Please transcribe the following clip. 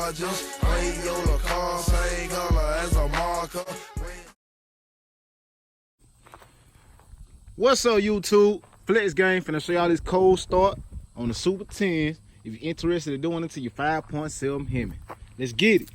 Dodgers. Rayola car, same color as a marker. What's up, YouTube? Flex Game finna show y'all this cold start on the Super 10s. If you're interested in doing it to your 5.7 Hemi, let's get it.